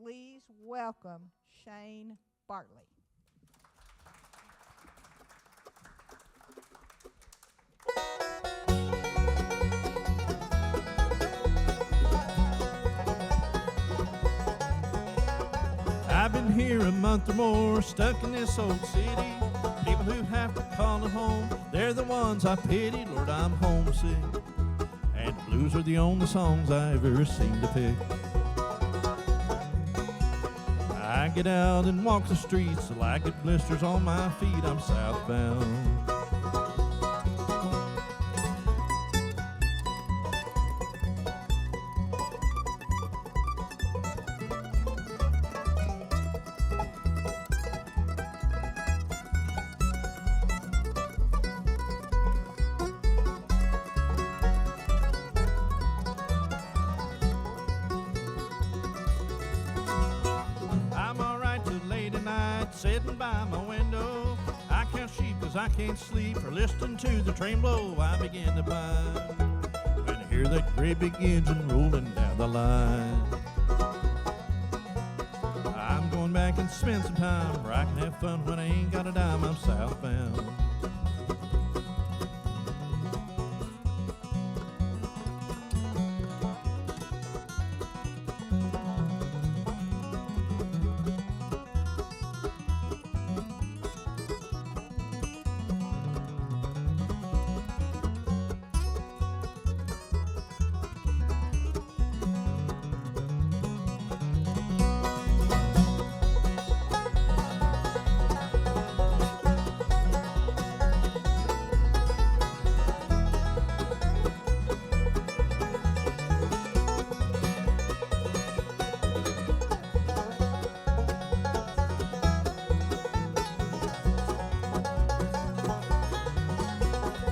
please welcome Shayne Bartley. I've been here a month or more, stuck in this old city. People who have to call it home, they're the ones I pity. Lord, I'm homesick, and the blues are the only songs I ever seem to pick. I get out and walk the streets till I get blisters on my feet. I'm southbound. Sitting by my window, I count sheep 'cause I can't sleep, or listening to the train blow. I begin to pine when I hear that great big engine rolling down the line. I'm going back and spend some time where I can have fun when I ain't got a dime. I'm southbound.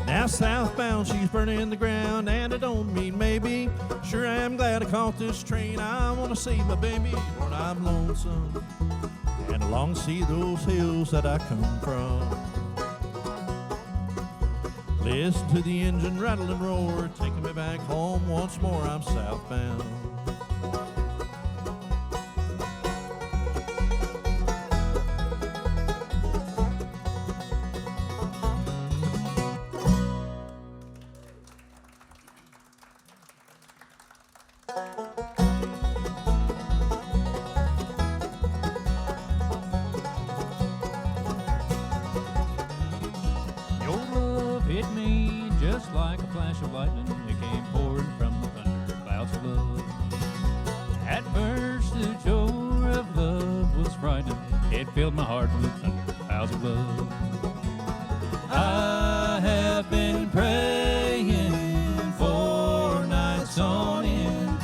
Now southbound, she's burning the ground, and I don't mean maybe. Sure, I'm glad I caught this train. I want to see my baby, Lord, I'm lonesome, and I long to see those hills that I come from. Listen to the engine rattle and roar, taking me back home once more. I'm southbound. Hit me just like a flash of lightning. It came pouring from the thunder clouds of love. At first the joy of love was frightening. It filled my heart with thunder clouds of love. I have been praying for nights on end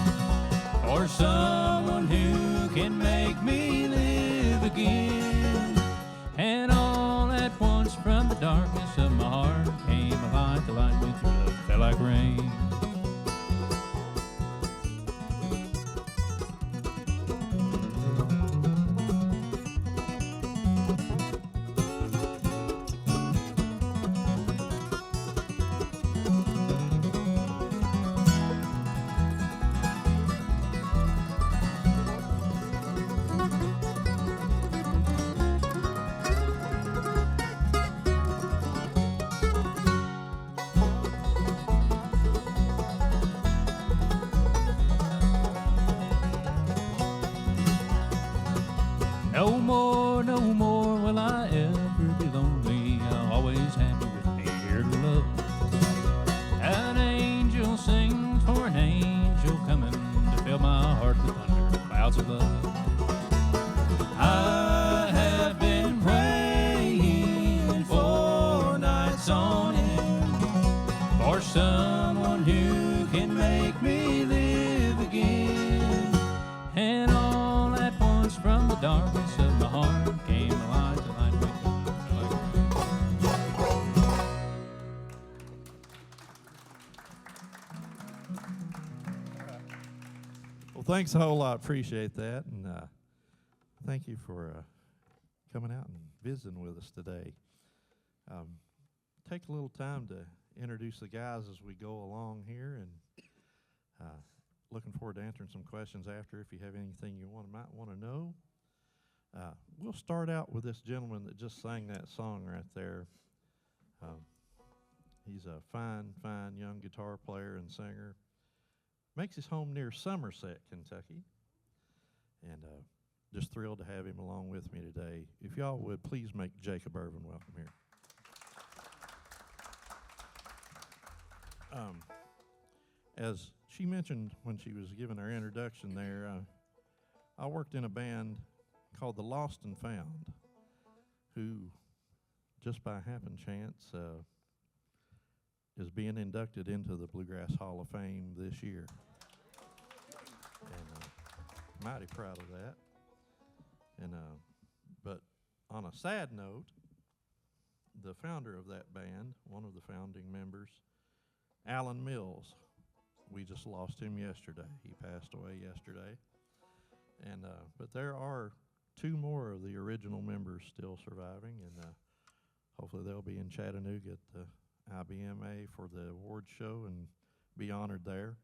for someone who can make me live again. And all at once from the darkness of my heart came a light, the light went through love, fell like rain. No more will I ever be lonely. I'll always have you with me here to love. An angel sings for an angel coming to fill my heart with thunder, clouds of love. I have been praying for nights on end for someone who can make me live again. And all at once from the darkness of my heart came a light, the light went Well, thanks a whole lot. Appreciate that. And thank you for coming out and visiting with us today. Take a little time to introduce the guys as we go along here, and looking forward to answering some questions after if you have anything you might want to know. We'll start out with this gentleman that just sang that song right there. He's a fine young guitar player and singer. Makes his home near Somerset, Kentucky. And just thrilled to have him along with me today. If y'all would, please make Jacob Irvin welcome here. As she mentioned when she was giving her introduction there, I worked in a band called the Lost and Found, who, just by happen chance, is being inducted into the Bluegrass Hall of Fame this year. And mighty proud of that. And but on a sad note, the founder of that band, one of the founding members, Alan Mills, we just lost him yesterday. He passed away yesterday. And but there are two more of the original members still surviving, and hopefully they'll be in Chattanooga at the IBMA for the award show and be honored there.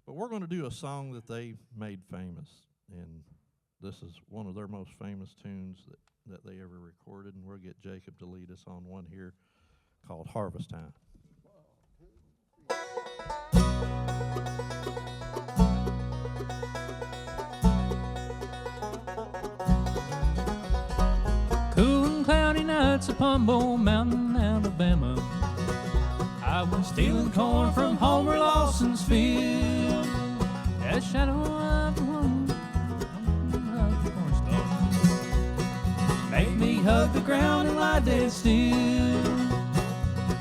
But we're going to do a song that they made famous, and this is one of their most famous tunes that they ever recorded, and we'll get Jacob to lead us on one here called Harvest Time. Cool and cloudy nights upon Bull Mountain, Alabama. I was stealing corn from Homer Lawson's field. That shadow of the moon made me hug the ground and lie dead still.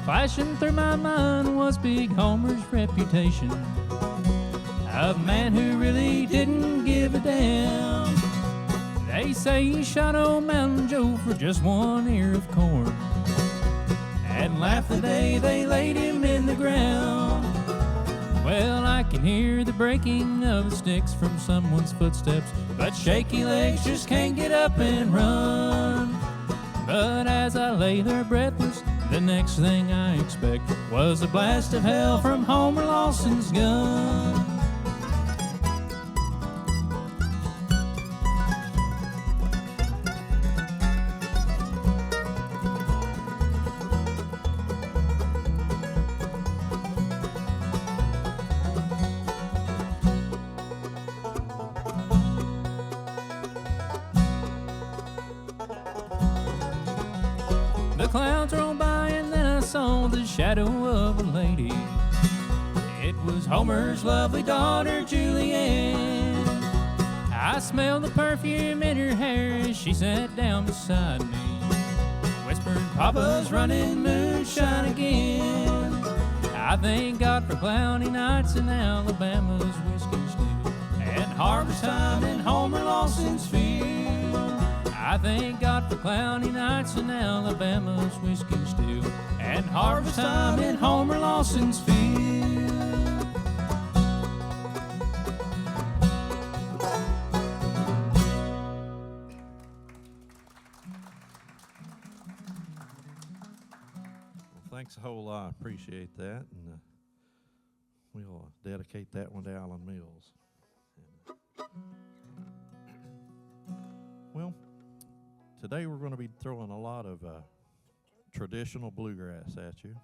Flashing through my mind was Big Homer's reputation of a man who really didn't give a damn. They say he shot old Mountain Joe for just 1 ear of corn, and laughed the day they laid him in the ground. Well, I can hear the breaking of the sticks from someone's footsteps, but shaky legs just can't get up and run. But as I lay there breathless, the next thing I expect was a blast of hell from Homer Lawson's gun. The clouds rolled by and then I saw the shadow of a lady. It was Homer's lovely daughter, Julianne. I smelled the perfume in her hair as she sat down beside me, whispered, "Papa's running moonshine again." I thank God for cloudy nights in Alabama's whiskey still, and harvest time in Homer Lawson's field. I thank God for cloudy nights in Alabama's whiskey still, and harvest time in Homer Lawson's field. Well, thanks a whole lot. Appreciate that. And we'll dedicate that one to Alan Mills. Well, today we're going to be throwing a lot of traditional bluegrass at you,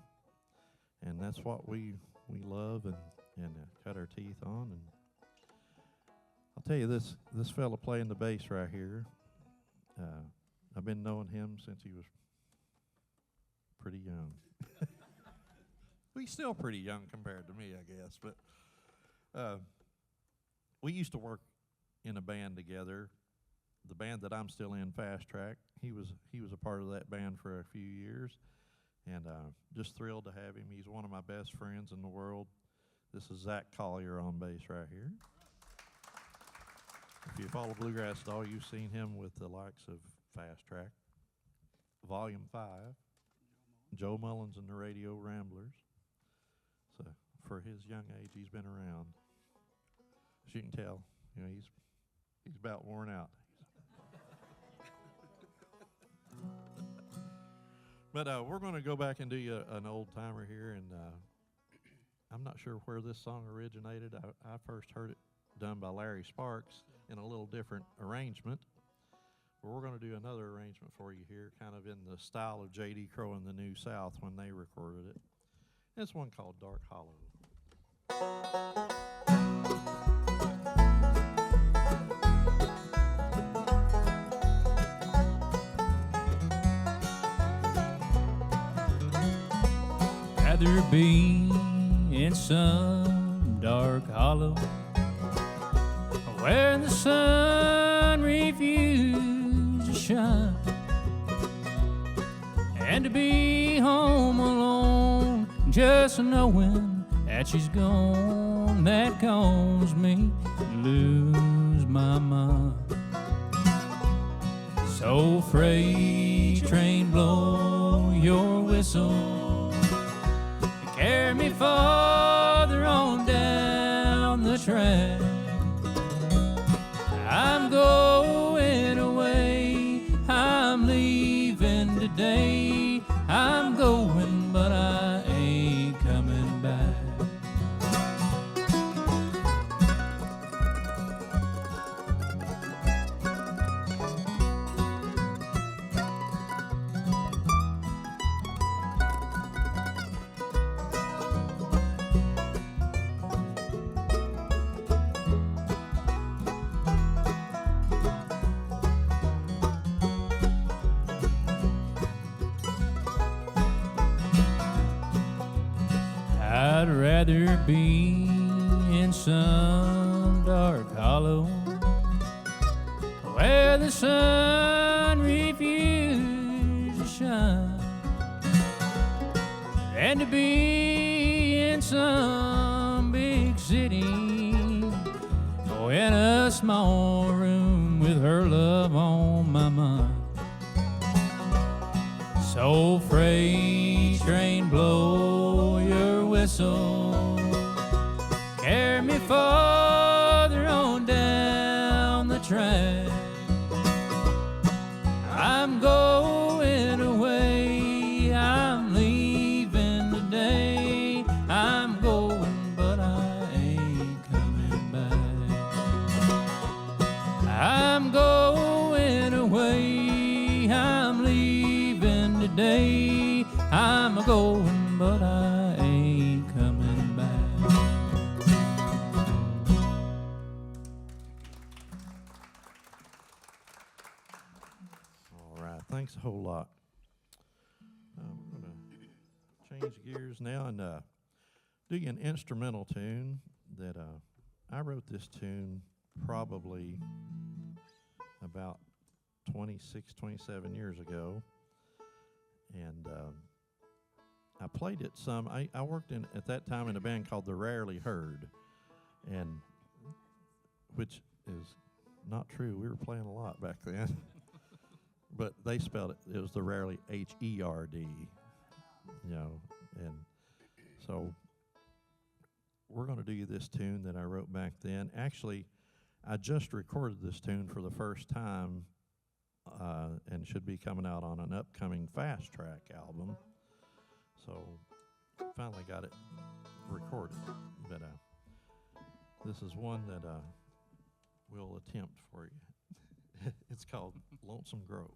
and that's what we love and cut our teeth on. And I'll tell you, this fella playing the bass right here, I've been knowing him since he was pretty young. Well, he's still pretty young compared to me, I guess, but we used to work in a band together. The band that I'm still in, Fast Track, he was a part of that band for a few years, and just thrilled to have him. He's one of my best friends in the world. This is Zach Collier on bass right here. If you follow Bluegrass at all, you've seen him with the likes of Fast Track, Volume 5, Joe Mullins and the Radio Ramblers. So for his young age, he's been around. As you can tell, he's about worn out. But we're going to go back and do an old timer here, and I'm not sure where this song originated. I first heard it done by Larry Sparks in a little different arrangement. But we're going to do another arrangement for you here, kind of in the style of J.D. Crowe and the New South when they recorded it. It's one called Dark Hollow. Rather be in some dark hollow where the sun refuses to shine, and to be home alone, just knowing that she's gone, that caused me to lose my mind. So freight train, blow your whistle, carry me farther on down the track. I'm going away, I'm leaving today. I'm going, but I ain't coming back. I'd rather be in some dark hollow where the sun refuses to shine, than to be in some big city or in a small room with her love on my mind. So freight train, blow your whistle, carry me farther on down the track. I'm going away, I'm leaving today. I'm going, but I ain't coming back. I'm going away, I'm leaving today. I'm going, but I ain't coming back. All right, thanks a whole lot. I'm going to change gears now and do you an instrumental tune that I wrote this tune probably about 26, 27 years ago. And I played it some. I worked at that time in a band called The Rarely Heard, and which is not true. We were playing a lot back then. But they spelled it. It was The Rarely, H-E-R-D, you know. And so we're going to do this tune that I wrote back then. Actually, I just recorded this tune for the first time, and should be coming out on an upcoming Fast Track album. So finally got it recorded. But this is one that we'll attempt for you. It's called Lonesome Grove.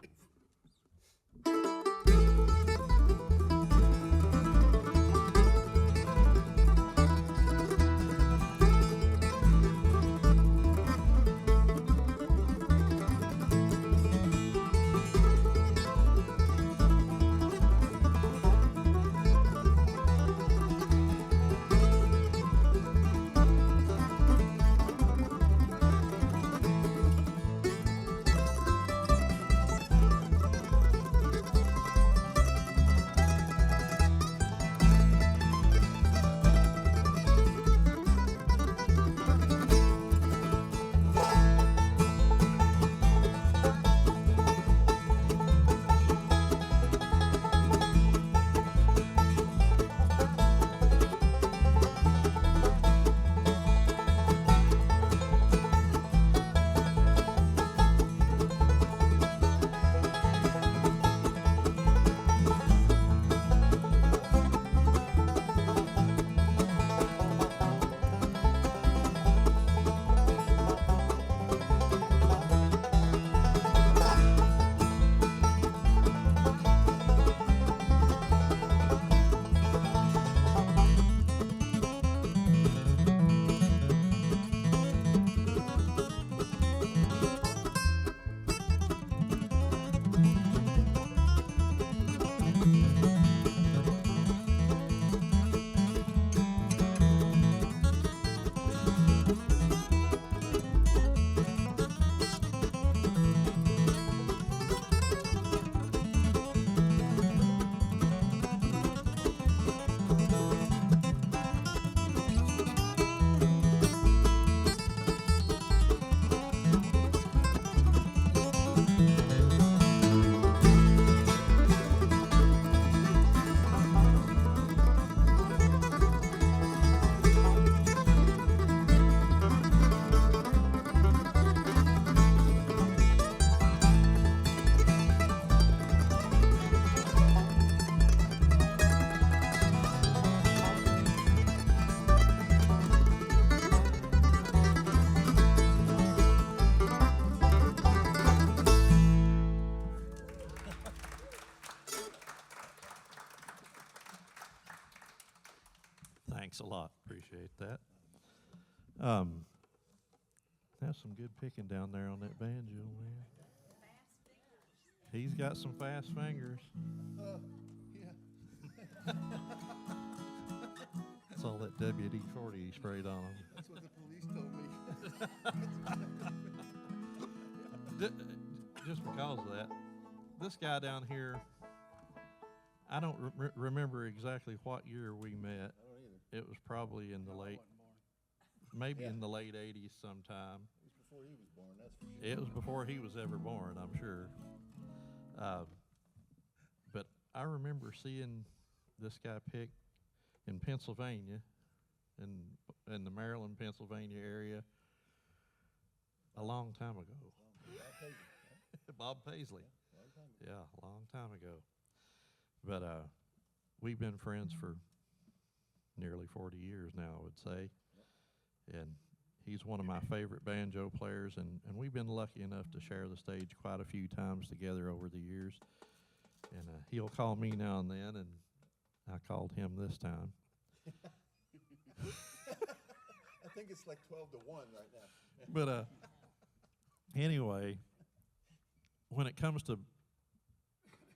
appreciate that. That's some good picking down there on that banjo, man. He's got some fast fingers. Yeah. That's all that WD-40 he sprayed on him. That's what the police told me. Just because of that, this guy down here, I don't remember exactly what year we met. I don't either. It was probably in the late, maybe in the late 80s sometime. It was before he was born, that's for sure. It was before he was ever born, I'm sure. But I remember seeing this guy pick in Pennsylvania, in the Maryland, Pennsylvania area, a long time ago. Bob Paisley. Yeah, a long time ago. But we've been friends for nearly 40 years now, I would say. And he's one of my favorite banjo players, and we've been lucky enough to share the stage quite a few times together over the years. And he'll call me now and then, and I called him this time. I think it's like 12 to 1 right now. But anyway, when it comes to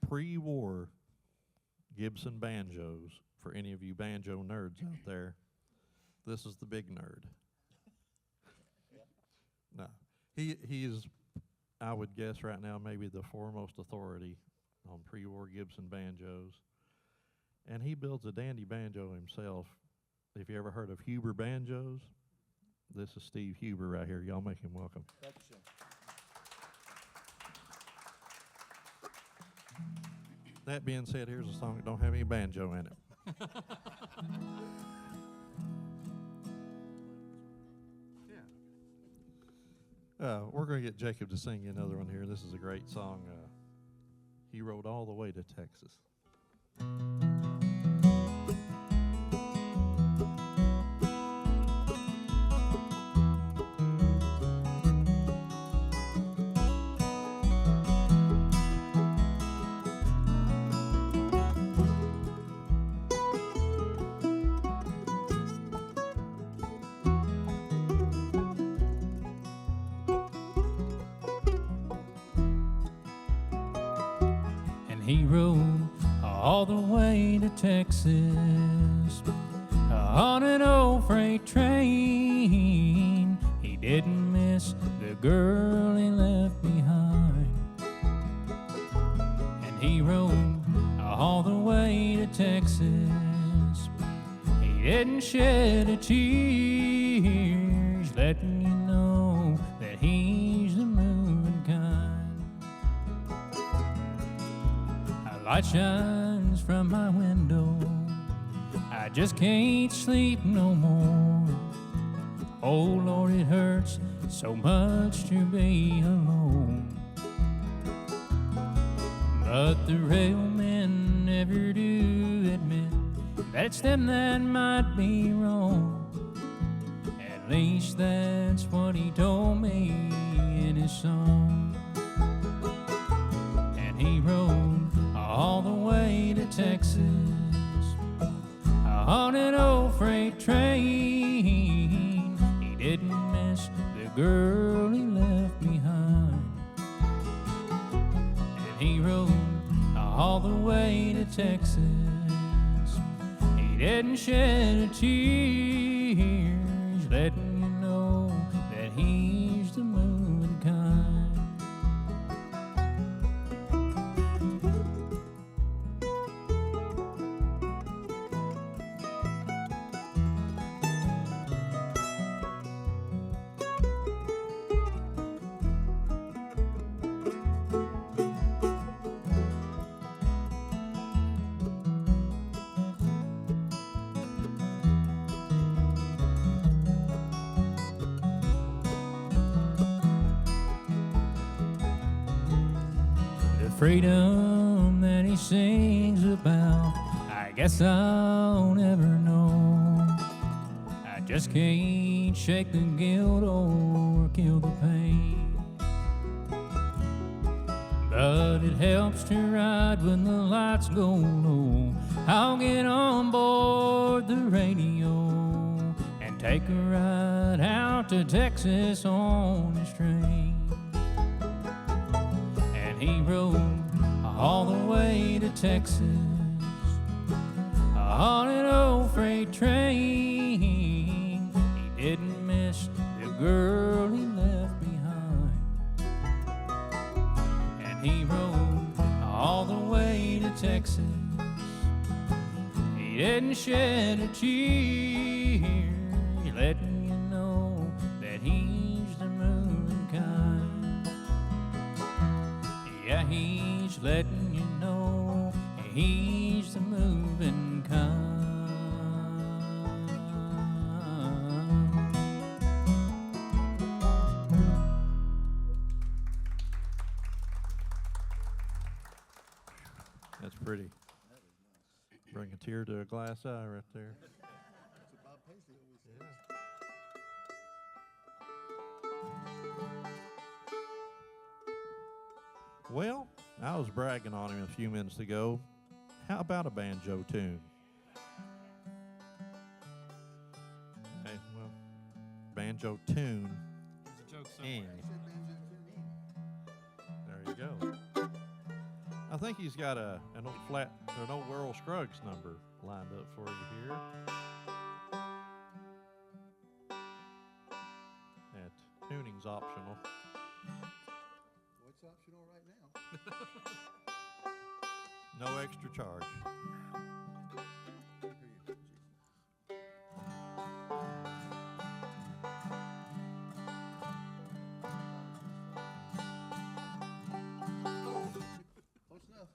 pre-war Gibson banjos, for any of you banjo nerds out there, this is the big nerd. No, he is, I would guess right now, maybe the foremost authority on pre-war Gibson banjos. And he builds a dandy banjo himself. If you ever heard of Huber banjos, this is Steve Huber right here. Y'all make him welcome. Thank you, Shayne. That being said, here's a song that don't have any banjo in it. We're going to get Jacob to sing you another one here. This is a great song. He rode all the way to Texas. He rode all the way to Texas on an old freight train. He didn't miss the girl he left behind. And he rode all the way to Texas. He didn't shed a tear, letting you know that he's the moving kind. Light shines from my window, I just can't sleep no more. Oh Lord, it hurts so much to be alone. But the railmen never do admit that it's them that might be wrong. At least that's what he told me in his song. And he rode all the way to Texas on an old freight train. He didn't miss the girl he left behind. And he rode all the way to Texas. He didn't shed a tear, letting you know that he's the moving kind. Freedom that he sings about, I guess I'll never know. I just can't shake the guilt or kill the pain. But it helps to ride when the lights go low. I'll get on board the radio and take a ride out to Texas on his train. And he rode all the way to Texas on an old freight train. He didn't miss the girl he left behind. And he rode all the way to Texas. He didn't shed a tear, letting you know that he's the moving kind. Yeah, he's letting you know he's the moving kind. That's pretty. Bring a tear to a glass eye right there. That's what Bob Paisley always says. Well, I was bragging on him a few minutes ago. How about a banjo tune? Hey, well, banjo tune. There's a joke Ing. He said banjo tune. There you go. I think he's got an old Earl Scruggs number lined up for you here. That tuning's optional. What's optional right now? No extra charge. Here you go, Jason. Close enough.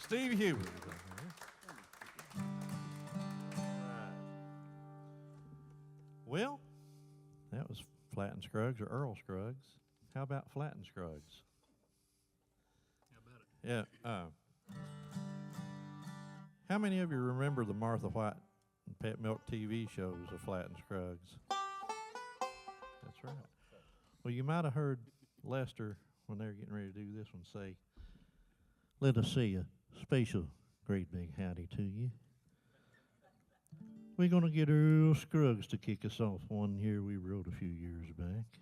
Steve Hubert. Well, that was Flatt & Scruggs or Earl Scruggs. How about Flatt & Scruggs? How about it? Yeah. How many of you remember the Martha White and Pet Milk TV shows of Flatt & Scruggs? That's right. Well, you might have heard Lester, when they were getting ready to do this one, say, "Let us say a special great big howdy to you. We're going to get Earl Scruggs to kick us off one here we wrote a few years back.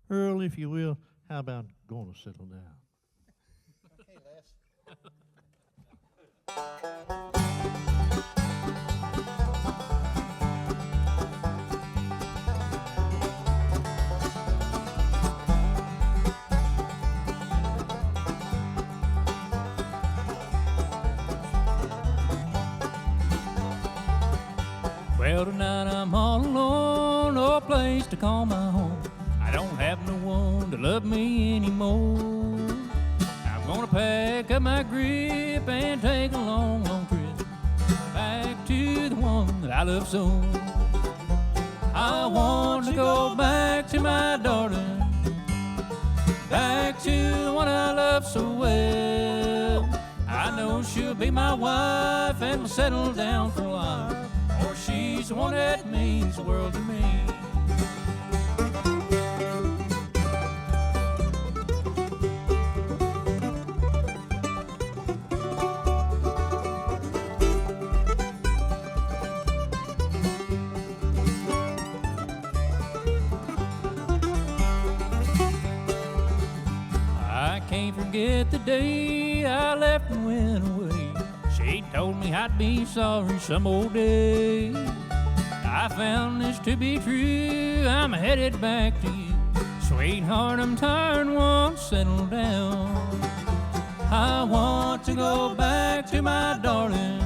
Earl, if you will, how about going to settle down?" Okay, Les. Well, tonight I'm all alone, no place to call my home. I don't have no one to love me anymore. I'm gonna pack up my grip and take a long, long trip back to the one that I love so. I want to go back to my darling, back to the one I love so well. I know she'll be my wife and we'll settle down for life, or she's the one that means the world to me. I can't forget the day I left and went away. She told me I'd be sorry some old day. I found this to be true, I'm headed back to you. Sweetheart, I'm tired, won't settle down. I want to go back to my darling,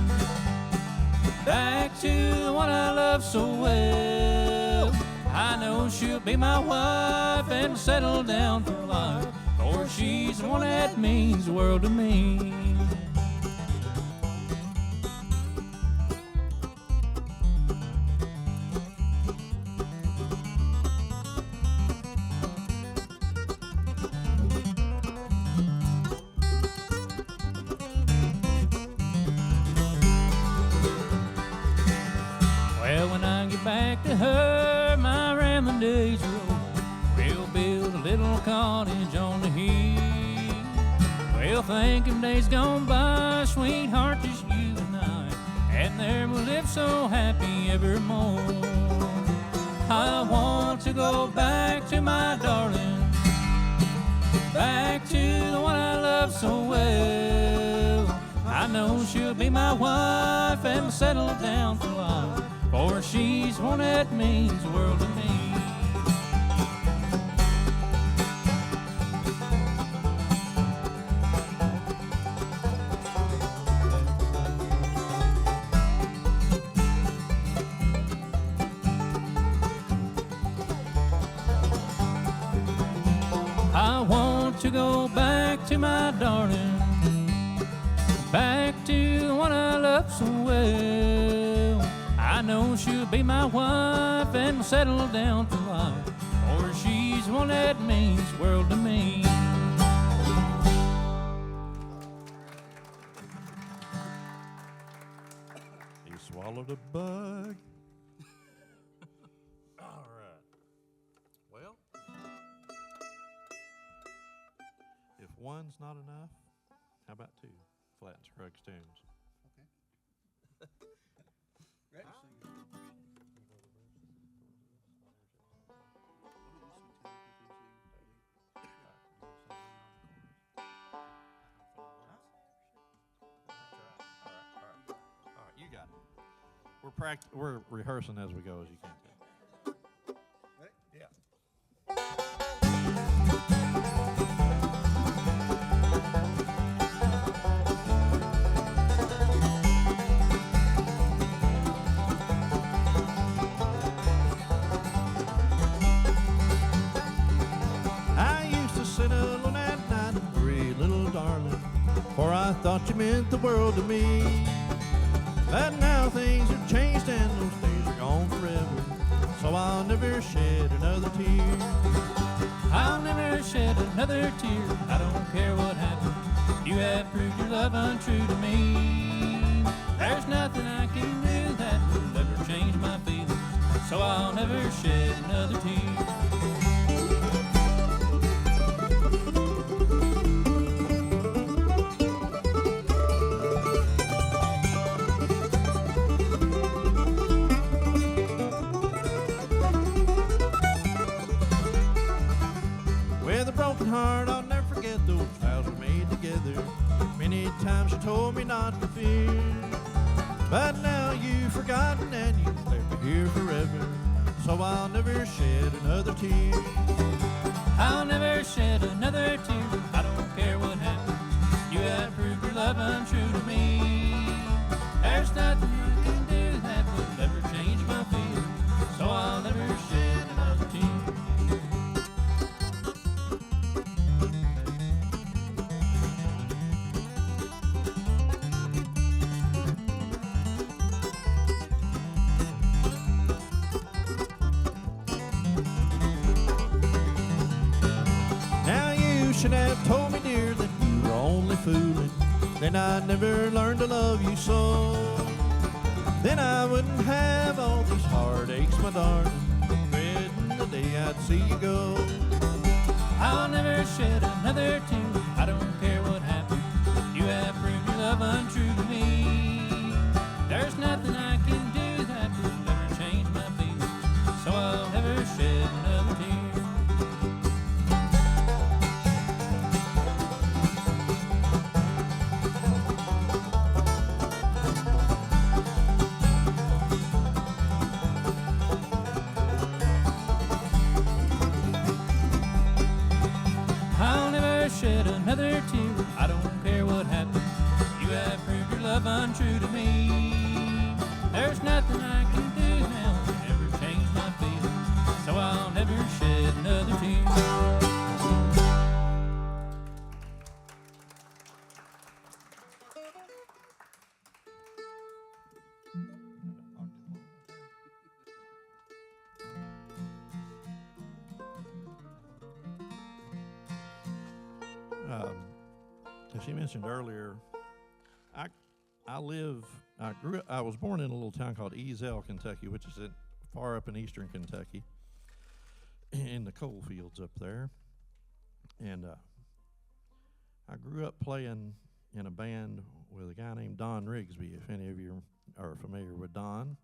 back to the one I love so well. I know she'll be my wife and settle down for life, for she's the one that means the world to me. Well, when I get back to her, my rambling days are over. We'll build a little cottage on the hill. We'll think of days gone by, sweetheart, just you and I, and there we'll live so happy evermore. I want to go back to my darling, back to the one I love so well. I know she'll be my wife and we'll settle down for life, for she's one that means the world to me. I want to go back to my darling, back to the one I love so well. I know she'll be my wife and we'll settle down for life, for she's the one that means the world to me. He swallowed a bug. All right. Well, if one's not enough, how about two? Flat and Scruggs tunes. All right, you got it. We're rehearsing as we go, as you can tell. Ready? Yeah. I used to sit alone at night and pray, little darling, for I thought you meant the world to me. But now things have changed and those days are gone forever, so I'll never shed another tear. I'll never shed another tear, I don't care what happens. You have proved your love untrue to me. There's nothing I can do that will ever change my feelings, so I'll never shed another tear. With a broken heart, I'll never forget those vows we made together. Many times you told me not to fear, but now you've forgotten and you've left me here forever, so I'll never shed another tear. I'll never shed another tear, I don't care what happens. You have proved your love untrue to me. There's nothing you can do that will ever change my should have told me, dear, that you were only fooling. Then I'd never learn to love you so. Then I wouldn't have all these heartaches, my darling, dreading the day I'd see you go. I'll never shed another tear. I don't care what happens. You have proved your love untrue to me. There's nothing I can do that will ever change my feelings, so I'll never shed another tear. I'll never shed another tear. I don't care what happens. You have proved your love untrue to me. There's nothing I can do now to ever change my feelings, so I'll never shed another tear. As she mentioned earlier, I was born in a little town called Ezel, Kentucky, which is far up in eastern Kentucky, in the coal fields up there. And I grew up playing in a band with a guy named Don Rigsby, if any of you are familiar with Don.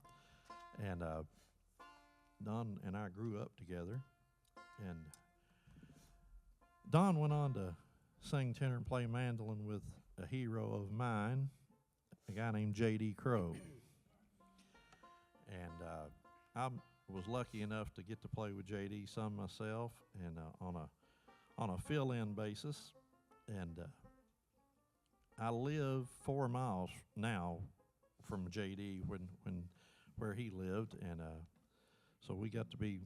And Don and I grew up together. And Don went on to sing tenor and play mandolin with a hero of mine, a guy named J.D. Crowe. And I was lucky enough to get to play with J.D. some myself, and on a fill-in basis. And I live 4 miles now from J.D. where he lived, and so we got to be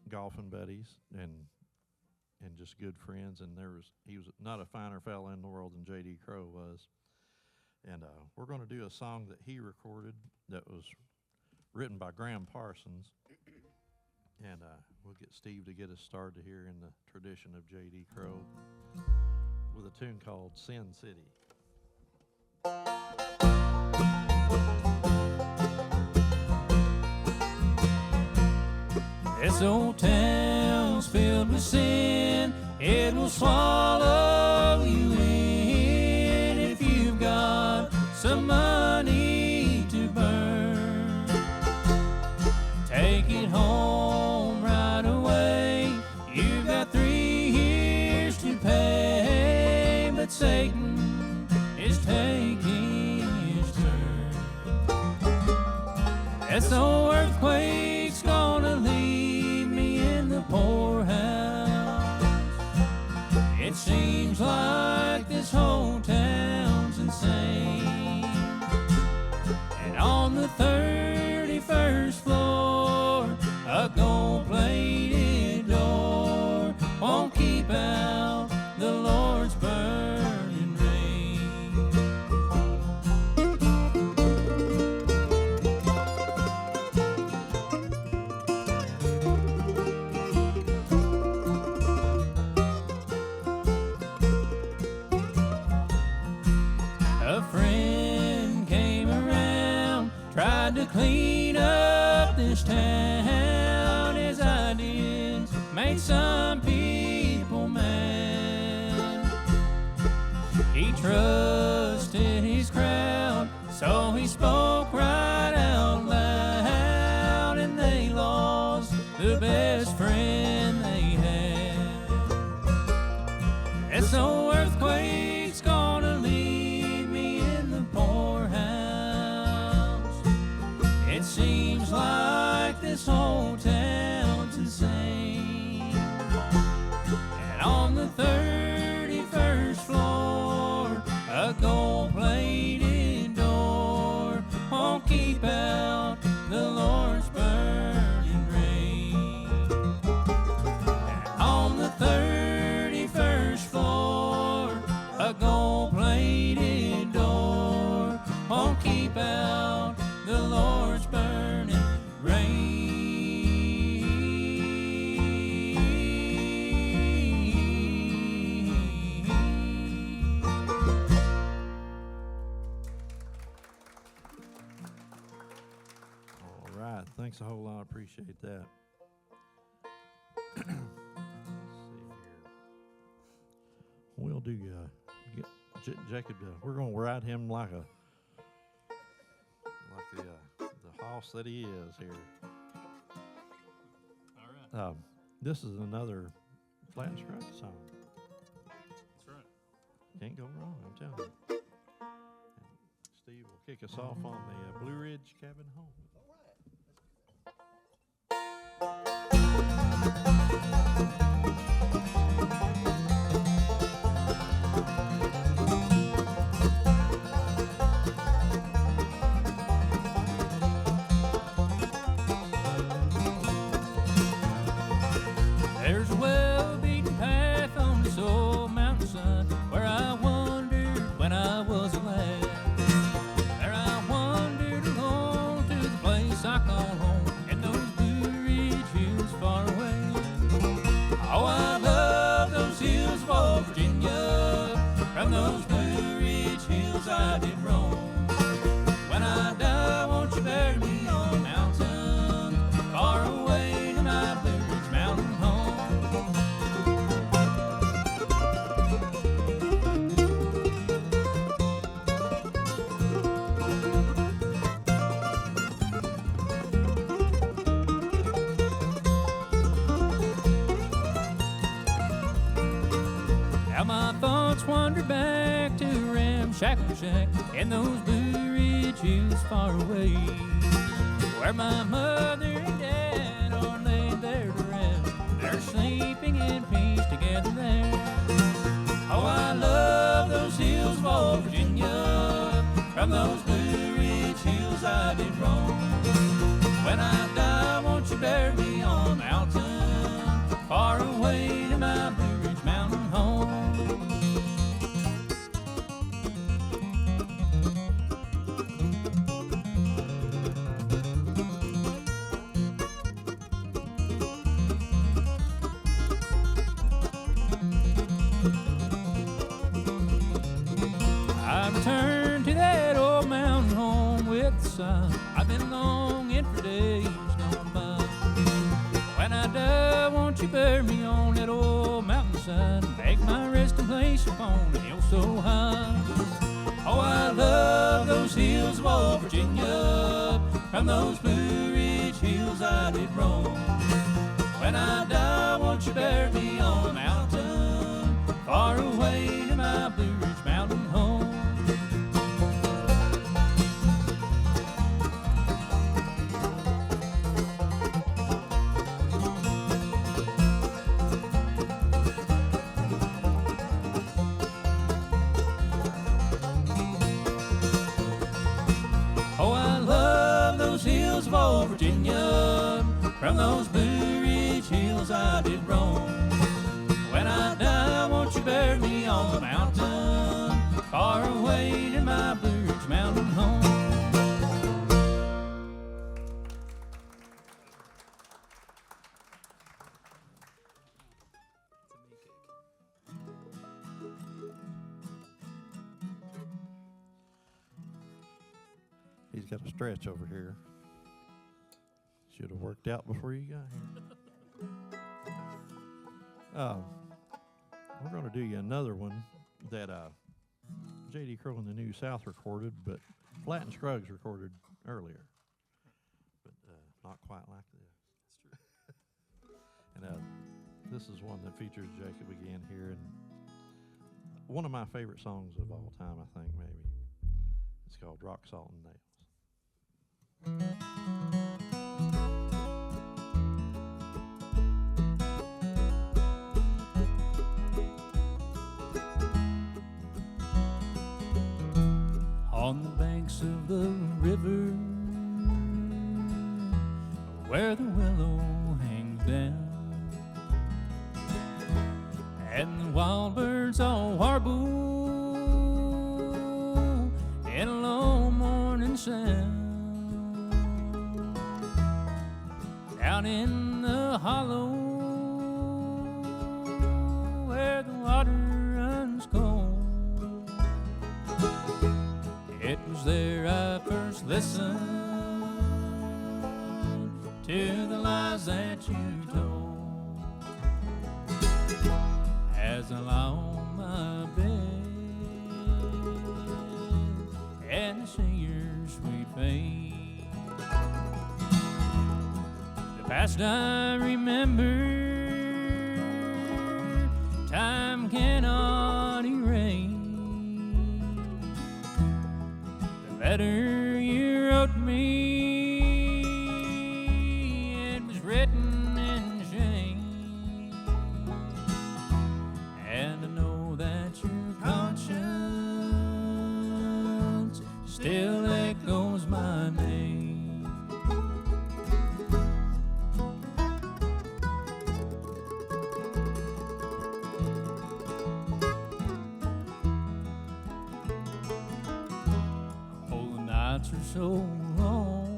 golfing buddies and just good friends. And he was not a finer fella in the world than J.D. Crowe was. And we're going to do a song that he recorded that was written by Graham Parsons. And we'll get Steve to get us started here in the tradition of J.D. Crowe with a tune called Sin City. This old town's filled with sin. It will swallow you in if you've got some money to burn. Take it home right away. You've got 3 years to pay, but Satan is taking his turn. This old earthquake's gonna leave me in the poorhouse. It seems like this whole town's insane. And on the 31st floor, a gold-plated door won't keep out the Lord's burning rain. A friend came around, tried to clean up this town. His ideas made some people mad. He trusted his crowd, so he spoke right out loud, and they lost the best friend they had. This old earthquake's gonna leave me in the poorhouse. It seems like this whole town's insane. And on the 31st floor, a gold-plated door won't keep out the Lord's burning rain. And on the 31st floor, a gold-plated door won't keep out the Lord's burning rain. right. Thanks a whole lot. Appreciate that. Let's see here. We'll do Jacob. We're going to ride him like the hoss that he is here. All right. This is another Flat and Scruggs song. That's right. Can't go wrong, I'm telling you. And Steve will kick us off on the Blue Ridge Cabin Home. There's a well-beaten path on this old mountainside where I wandered when I was a lad. There I wandered alone to the place I call home in those Blue Ridge hills far away. Oh, I love those hills of old Virginia. From those Blue Ridge hills I did roam. When I die, won't you bury me on a mountain far away to my Blue Ridge mountain home? Now my thoughts wander back to a ramshackle shack in those Blue Ridge hills far away, where my mother and dad are laid there to rest. They're sleeping in peace together there. Oh, I love those hills of old Virginia. From those Blue Ridge hills I did roam. When I die, won't you bury me on a mountain far away to my Blue Ridge mountain home? I returned to that old mountain home with a sigh. I've been longing for days gone by. When I die, won't you bury me on that old mountainside and make my resting place upon a hill so high? Oh, I love those hills of old Virginia. From those Blue Ridge hills I did roam. When I die, won't you bury me on a mountain far away to my Blue Ridge mountain home? Oh, I love those hills of old Virginia. From those Blue Ridge hills I did roam. When I die, won't you bury me on the mountain far away to my Blue Ridge mountain home? He's got a stretch over here. Should have worked out before you got here. We're going to do you another one that J.D. Crow and the New South recorded, but Flat and Scruggs recorded earlier. But not quite like this. That's true. And this is one that features Jacob again here, and one of my favorite songs of all time, I think, maybe. It's called Rock, Salt, and Nails. On the banks of the river, where the willow hangs down, and the wild birds all warble in a low morning sound. Down in the hollow where the water runs cold, it was there I first listened to the lies that you told. As I lie on my bed and sing your sweet fame, the past I remember, time cannot erase. The letter you wrote me, it was written in shame. And I know that your conscience still echoes my name. Oh, the nights are so long,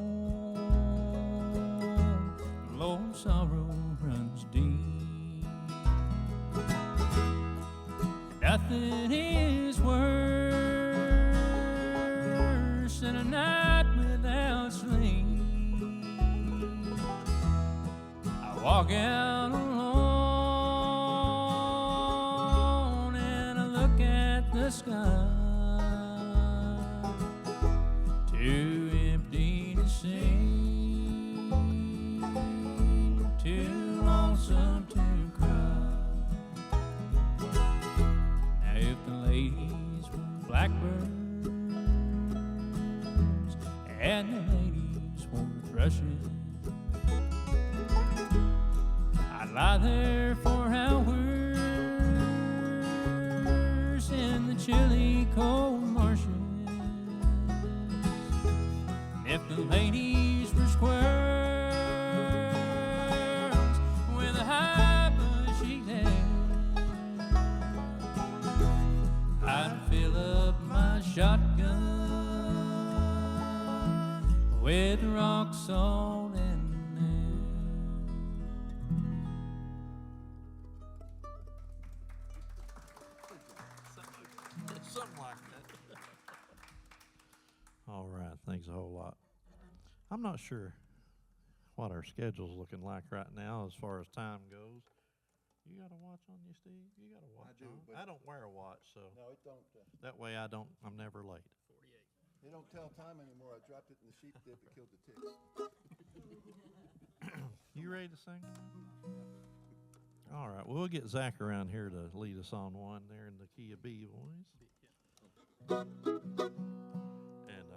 lone sorrow runs deep. Nothing is worse than a night without sleep. I walk out alone and I look at the sky, too empty to sing, too lonesome to cry. Now if the ladies were blackbirds and the ladies were thrushes, I'd lie there for hours in the chilly cold marshes. If the ladies were squirrels with a high bushy head, I'd fill up my shotgun with rock salt and lead. Something like that. All right, thanks a whole lot. I'm not sure what our schedule's looking like right now as far as time goes. You got a watch on you, Steve? You got a watch I do, on? but- I don't wear a watch, so No, it don't. that way I'm never late. They don't tell time anymore. I dropped it in the sheep dip. It killed the ticks. You ready to sing? All right, well, we'll get Zach around here to lead us on one there in the key of B voice. And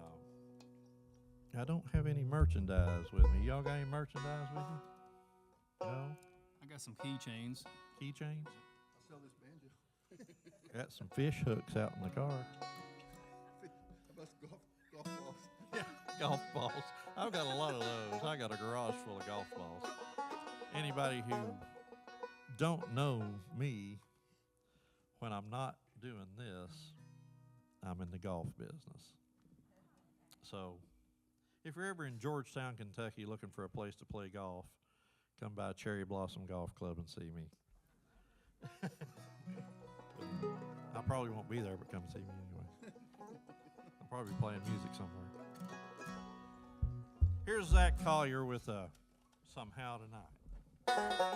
I don't have any merchandise with me. Y'all got any merchandise with you? No? I got some keychains. Keychains? I'll sell this banjo. Got some fish hooks out in the car. How about golf balls? Golf balls. I've got a lot of those. I got a garage full of golf balls. Anybody who don't know me, when I'm not doing this, I'm in the golf business. So if you're ever in Georgetown, Kentucky looking for a place to play golf, come by Cherry Blossom Golf Club and see me. I probably won't be there, but come see me anyway. I'll probably be playing music somewhere. Here's Zach Collier with Somehow Tonight.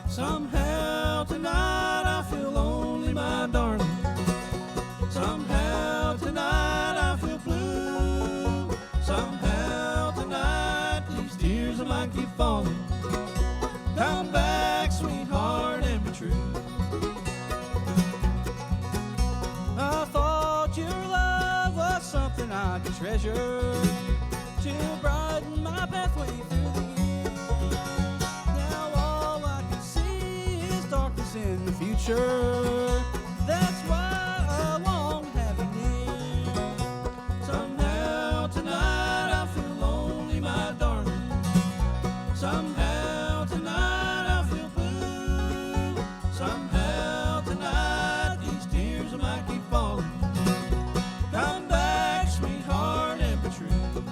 Somehow tonight I feel lonely, my darling. Somehow tonight I feel blue. Somehow tonight these tears of mine keep falling. Come back, sweetheart, and be true. I thought your love was something I could treasure to brighten my pathway through the years. Now all I can see is darkness in the future. That's why I won't have you near. Somehow tonight I feel lonely, my darling. Somehow tonight I feel blue. Somehow tonight these tears of mine keep falling. Come back, sweetheart, and be true.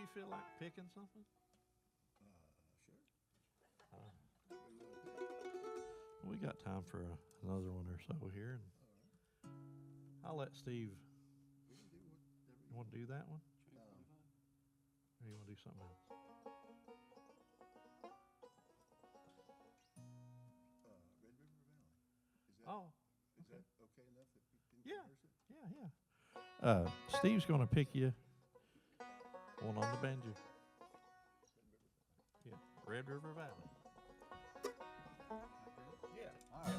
you feel like picking something? Sure. What do you want to pick? We got time for another one or so here. And I'll let Steve. We can do whatever You want to do that one? Um, Or you want to do something else? Red River Valley. Oh, Is that okay enough that we can Yeah. rehearse it? yeah. Steve's going to pick you one on the banjo. Yeah, Red River Valley. Yeah. All right.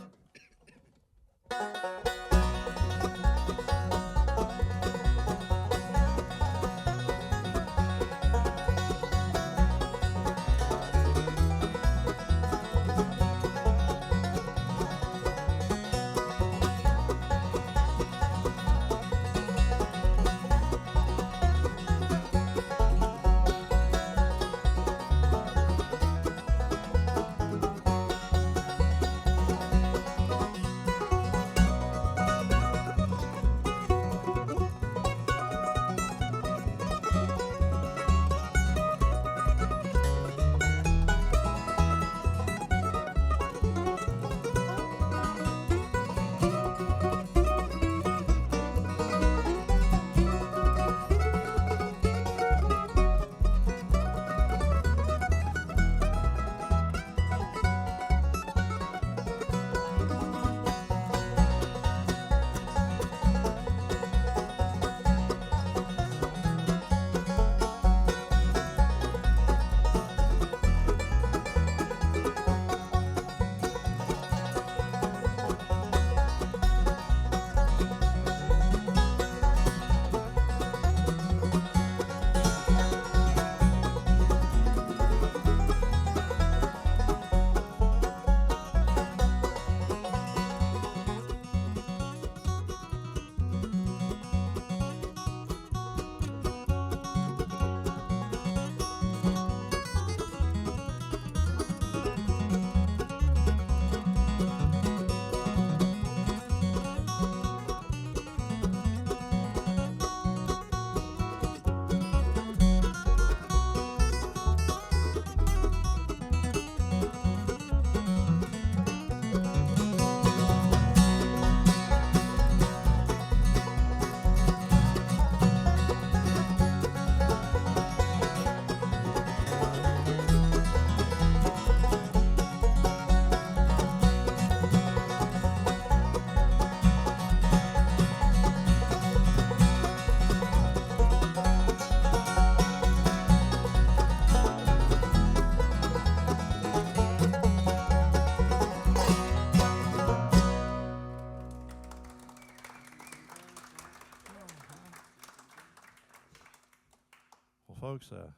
Folks, I'd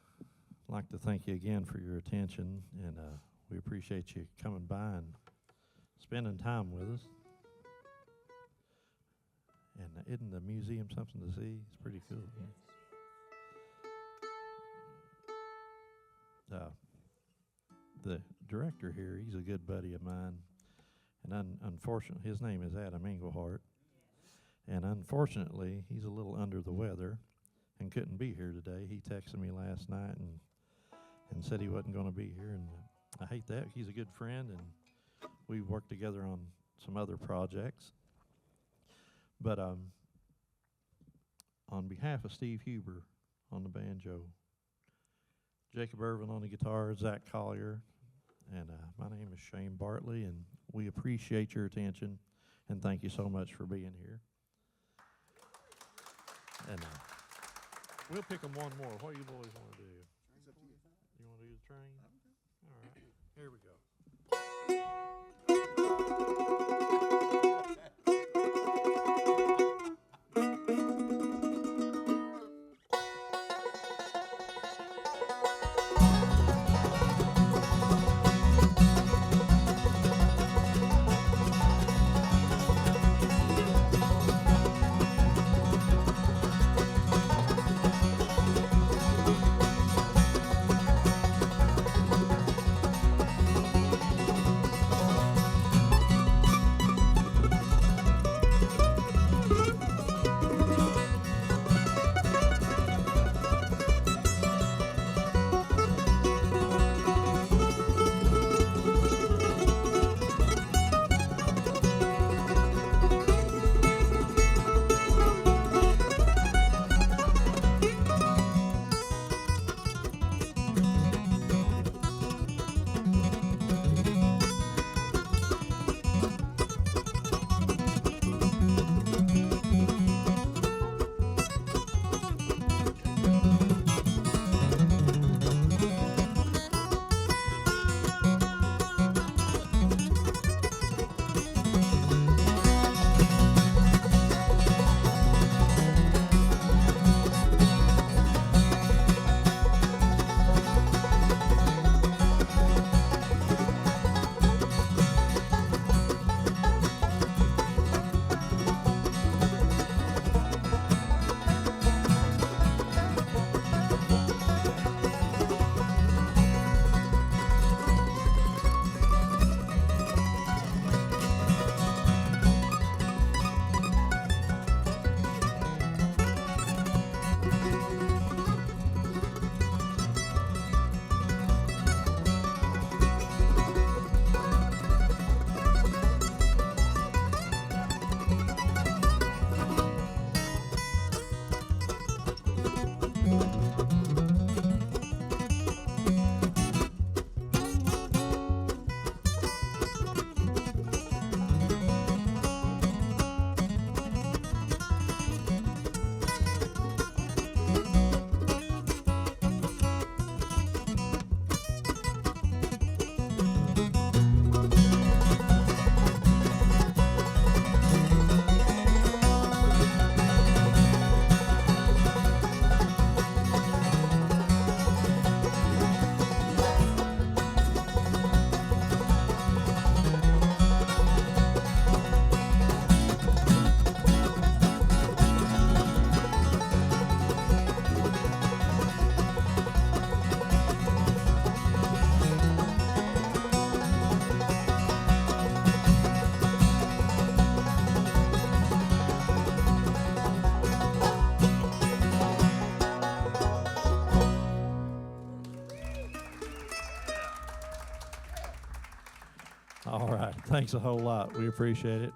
like to thank you again for your attention, and we appreciate you coming by and spending time with us. And isn't the museum something to see? It's pretty cool. The director here, he's a good buddy of mine, and unfortunately, his name is Adam Englehart, and unfortunately, he's a little under the weather and couldn't be here today. He texted me last night and said he wasn't going to be here, and I hate that. He's a good friend, and we've worked together on some other projects. But on behalf of Steve Huber on the banjo, Jacob Irvin on the guitar, Zach Collier, and my name is Shayne Bartley, and we appreciate your attention, and thank you so much for being here. And we'll pick them one more. What do you boys want to do? It's up to you. You want to do the train? All right. Here we go. All right. Thanks a whole lot. We appreciate it.